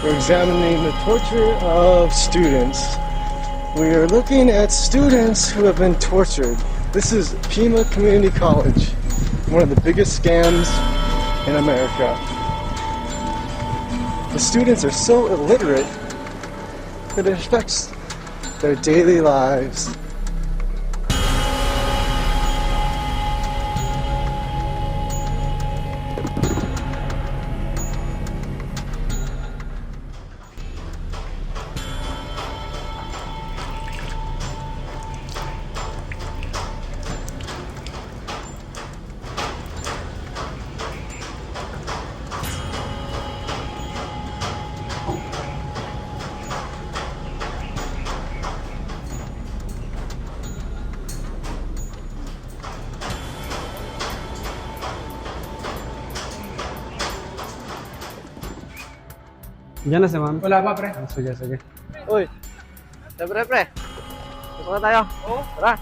We're examining the torture of students. We are looking at students who have been tortured. This is Pima Community College, one of the biggest scams in America. The students are so illiterate that it affects their daily lives. Diyan na si ma'am. Wala pa, pre. Sige, sige. Uy, pre. Gusto na tayo? Oo. Tara.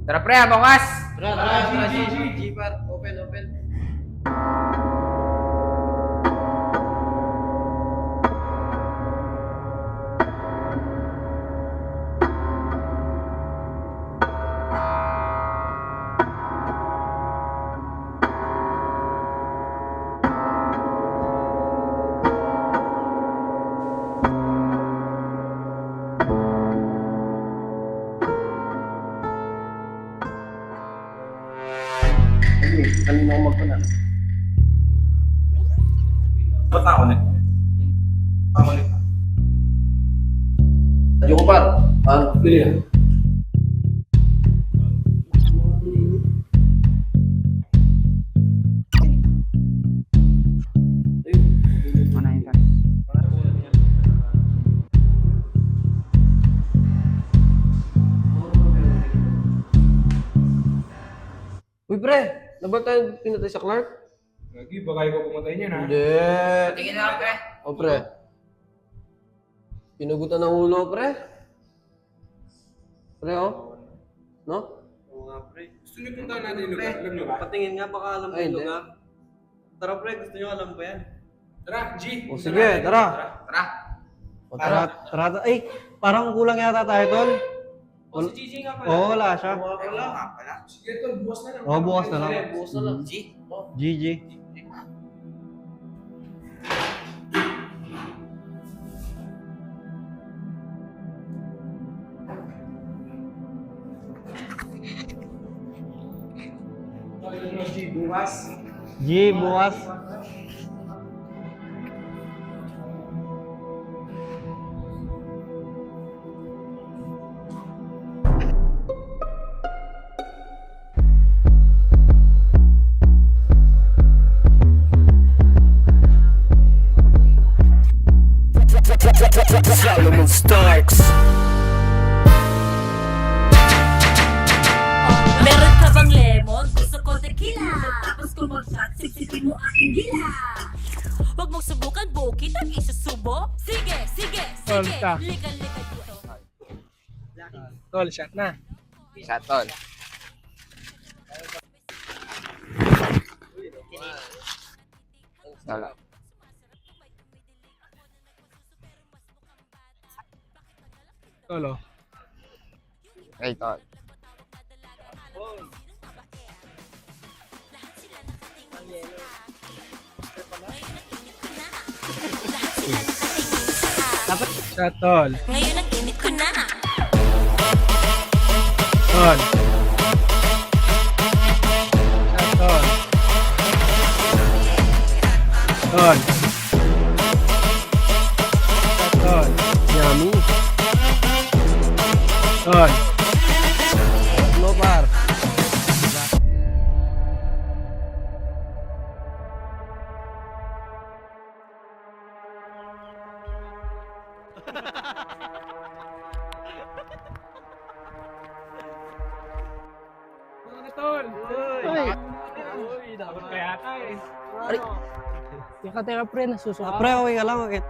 Tara, pre, bukas! Tara. G, par. Open. Kanina ako magpuna. Ba't na ako na? Ako na. Tadyo ko, par. Pili na. Ano yun, guys? Uy, pre. Nabal tayo pinatay sa Clark? Lagi, baka ikaw pumatay niya na. Hindi. Tingin na lang, pre. O, pre. Pinugutan ng ulo, pre. Pre, oh. No? Oo nga, pre. Gusto niyo puntahan natin yung lugar? Alam niyo ba? Patingin nga, baka alam ko Ay, yung hindi. lugar. Tara, pre. Gusto nyo alam ba yan? Tara, G. O, sige, tara. Tara. O, tara. Tara. Ay, parang kulang yata tayo, tol. O, si Gigi nga pala. Oo, wala siya. Oo nga pala. Sige, tol, bukas na lang. Oo, bukas na lang. Pre, bukas na lang. G. GG. G, bukas. G, bukas. Solomon Starks. Meron ka bang lemon? Gusto ko tequila. Tapos kung mag-shot, siksipin mo aking gila. Huwag mong subukan, bukit ang isusubo. Sige. Solta. Ligan dito. Tol, shot na. Shot, tol. Wala. Tolo. Hey, tol. Lahat sila nakatingin sa akin. Ngayon ang init ko na. Lahat sila nakatingin sa akin. Sa tol. Ngayon ang init ko na. Tol. Sa tol. Tol. Sa tol. Yummy. Tol. Lo par. Teka, pre, nasusuka. Pre, okay ka lang, okay.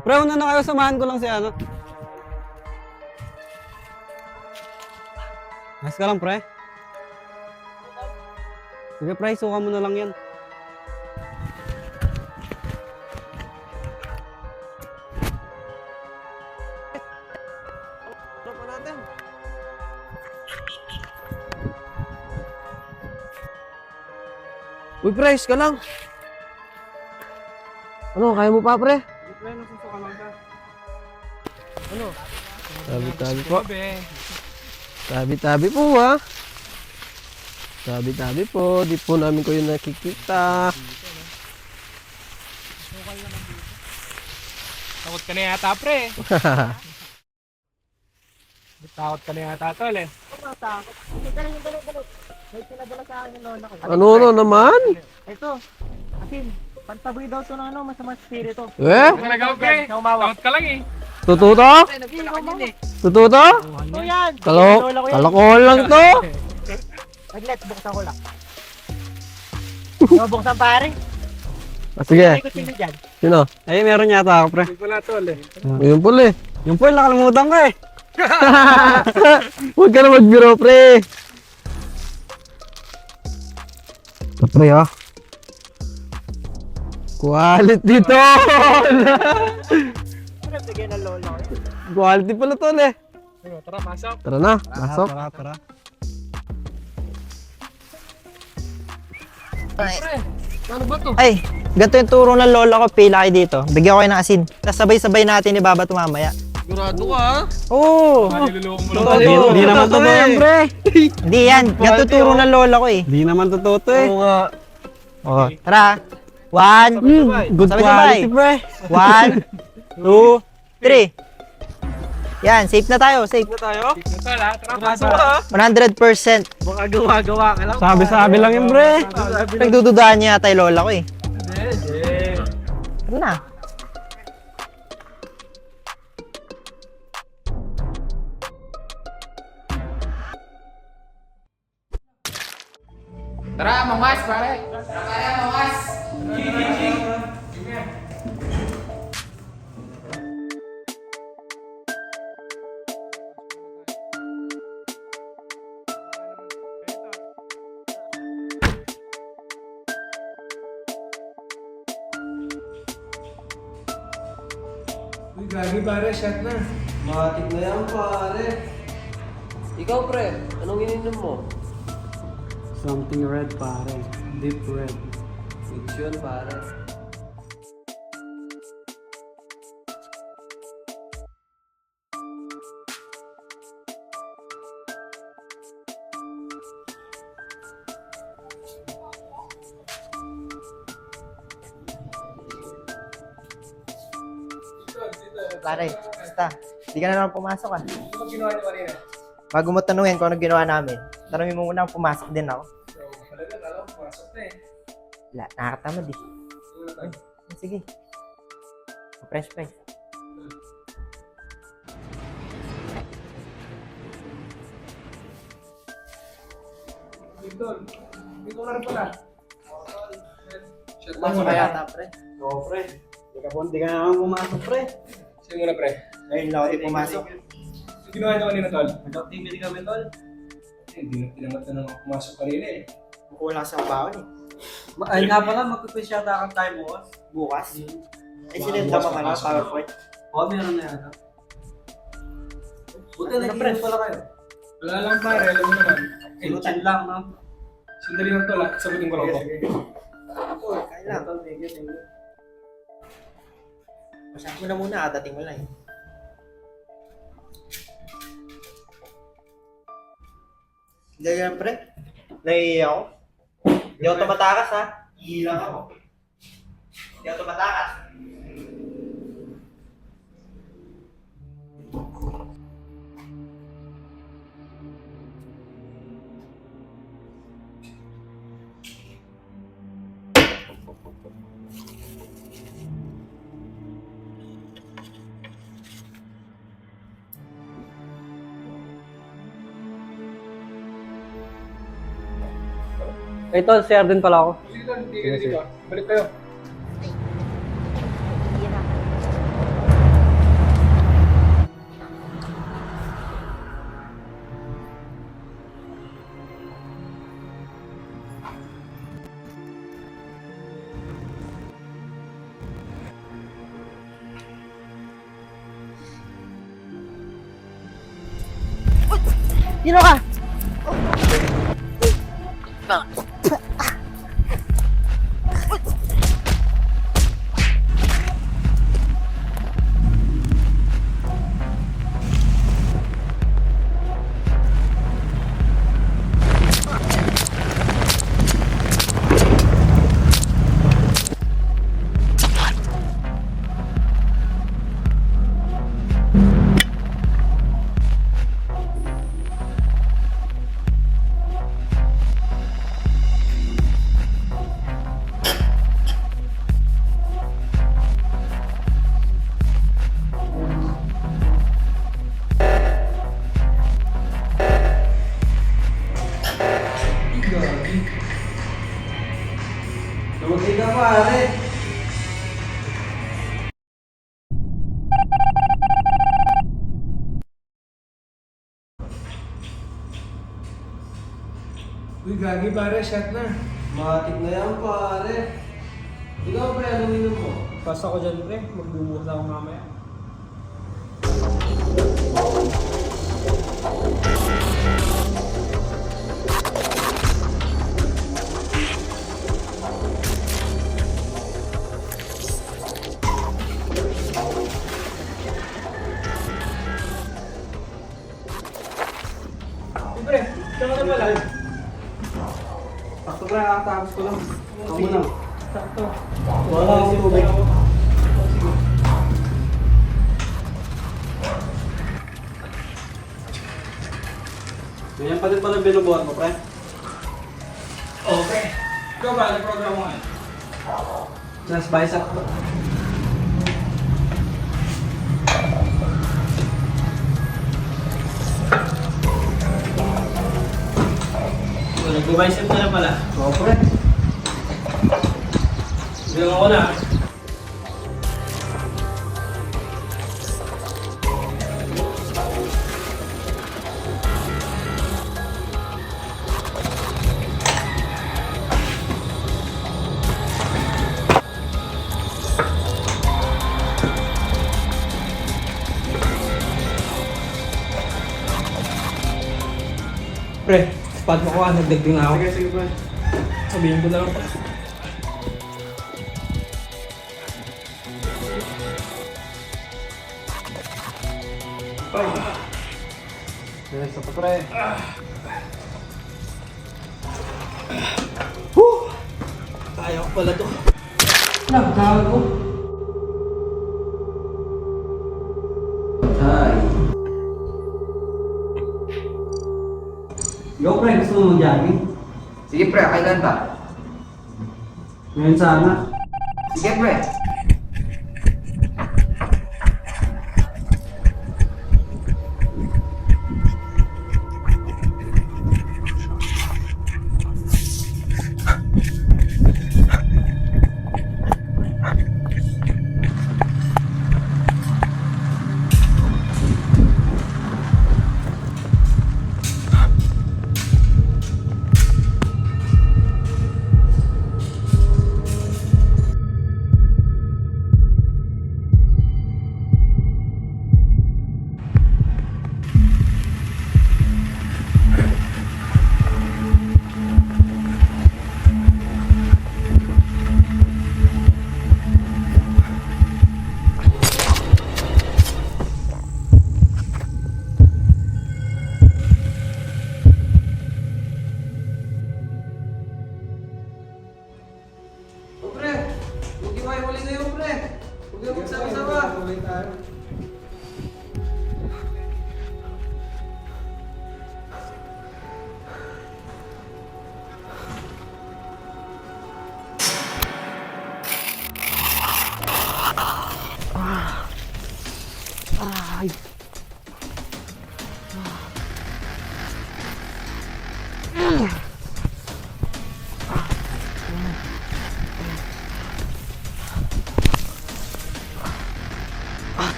Pre, una na kayo, samahan ko lang si ano. Mas ka lang, pre. Sige, pre, suka mo na lang yan. Tropa natin. Uy, pre, ayos ka lang. Ano, kaya mo pa, pre? Pre, nasusuka lang ka. Tabi-tabi po. Tabi-tabi po, ha? Tabi-tabi po. Di po namin kayo nakikita. Takot ka na yata, pre. Takot ka na yata, tol, eh. Ano naman? Pantaboy daw to ng ano, masama spirito. Eh? Talaga, pre. Takot ka lang, eh. Totoo to? Totoo to? Ano yan? Kalokohan lang to. Nag-let's buksan ko lang. Buksan, pare. Sige. Ikot sino dyan. Sino? Ay, meron yata ako, pre. Hindi pala, tol, eh. Ayun pala eh. Yung po, nakalimutan ko eh. Huwag ka na magbiro, pre. Ito, pre, ha? Quality to! Ano bigyan ng lola ko? Quality pala to, eh. Tara, pasok. Tara na, pasok. Tara. Ay, ganito yung turo ng lola ko, pila kayo dito. Bigyan ko kayo ng asin. Tapos sabay-sabay natin ibabato mamaya. Sigurado ka, ha? Oo! Nilulungo mo lang. Di naman totoo yan, pre. Hindi yan, ganito turo ng lola ko eh. Di naman totoo to eh. Oo nga. Oh, tara. 1, Good Sabay-sabay. quality, pre. 1, 2, 3. Yan, safe na tayo, safe. Tol, ha? Tara, pasok, ha? 100%. Baka gawa-gawa ka lang. Sabi-sabi lang yun, pre. Nagdududahan niya yata yung lola ko eh. Tara na. Uy, gagi, pare. Shot na. Matik na yan, pare. Ikaw, pre, anong ininom mo? Something red, pare. Deep red. Mix yun, pare. Pare, basta. Hindi ka na naman pumasok ah. Ano ginawa niyo kanina? Bago mo tanungin kung ano ginawa namin, tanungin mo muna kung pumasok din ako. Talaga, alam, pumasok na, eh. Wala, nakakatamad eh. Sige. Fresh. Tol, dito na rin pala. Pumasok ka yata, pre. Oo, pre. Di ka naman pumasok, pre. Sige muna, pre. Ngayon lang ako di pumasok. Ano ginawa niyo kanina, Tol? Nag-activity kami, tol. Hindi na tinanggap na naman pumasok kanina, eh. Wala sa baon eh. Ay nga pala, magpipis yata kang time bukas. Bukas? Ay, sinenda mo ka na, PowerPoint. Oo, meron na yata. Buti nag-inom pala kayo. Wala lang, pare. Alam mo naman. Chill lang, no? Sandali lang tol, sagutin ko lang to. Kailan? Thank you. Masak mo na muna, dating mo lang eh. Ganyan pre, naiiyak ako. Hindi ako tumatakas ha, hilang ako. Hindi ako tumatakas. Eh, tol, share din pala ako. Sige tol, hindi ka dito. Balik tayo. Sino ka? Lumagay ka pare. Uy, gagi pare, shot na. Matik na yan pare. Ikaw pre, anong inom mo? Pass ako dyan pre, magbubukas ako mamaya. Pre, saan ka na pala? Sakto pre, kakatapos ko lang. Ako muna. Sakto. Wala si Ubay. Ganyan pa din pala binubuhat mo, pre. Okay. Ikaw ba, nag-program mo ngayon? Nas bicep. Nag-bicep na lang pala. Oo pre. Bilang ako na. Pre, spot mo ko nagdagdag na ako. Sige, sige pre. Sabihin ko na lang. Yes, ito pre. Kaya ko pala to. Nagkago. Ay. Yo pre, gusto mo mag-jogging? Sige pre, kailan ba? Ngayon sana. Sige pre.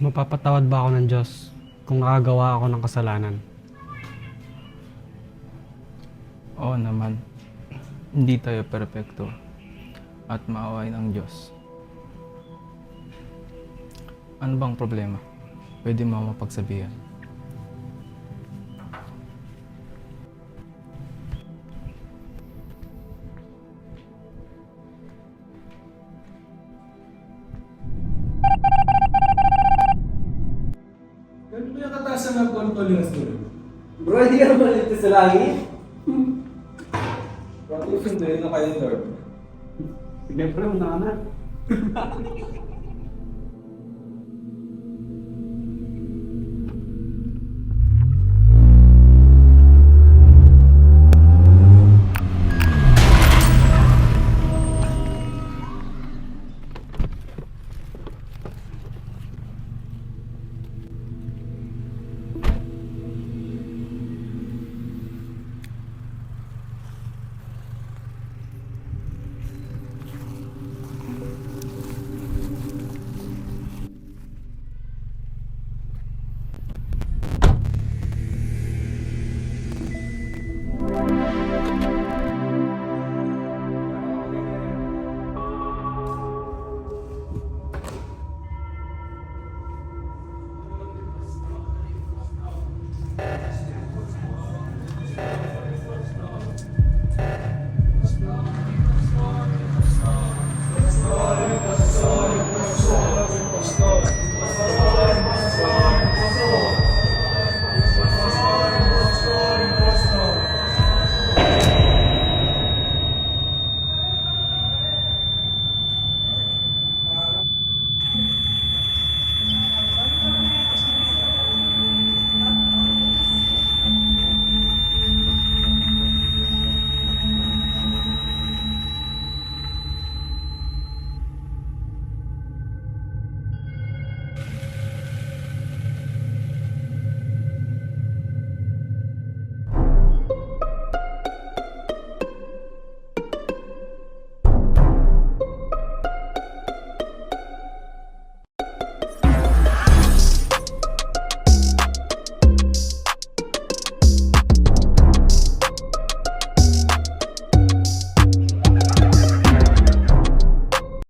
Mapapatawad ba ako ng Diyos kung nakagawa ako ng kasalanan? Oo naman, hindi tayo perpekto at maawain ang Diyos. Ano bang problema? Pwede mo mapagsabihan. Ganun ba yung kataas na nag-control yung story? Bro, hindi ka naman ito sa langit. Bakit sunduin na kayo, Lord? Sige, pre, una ka na.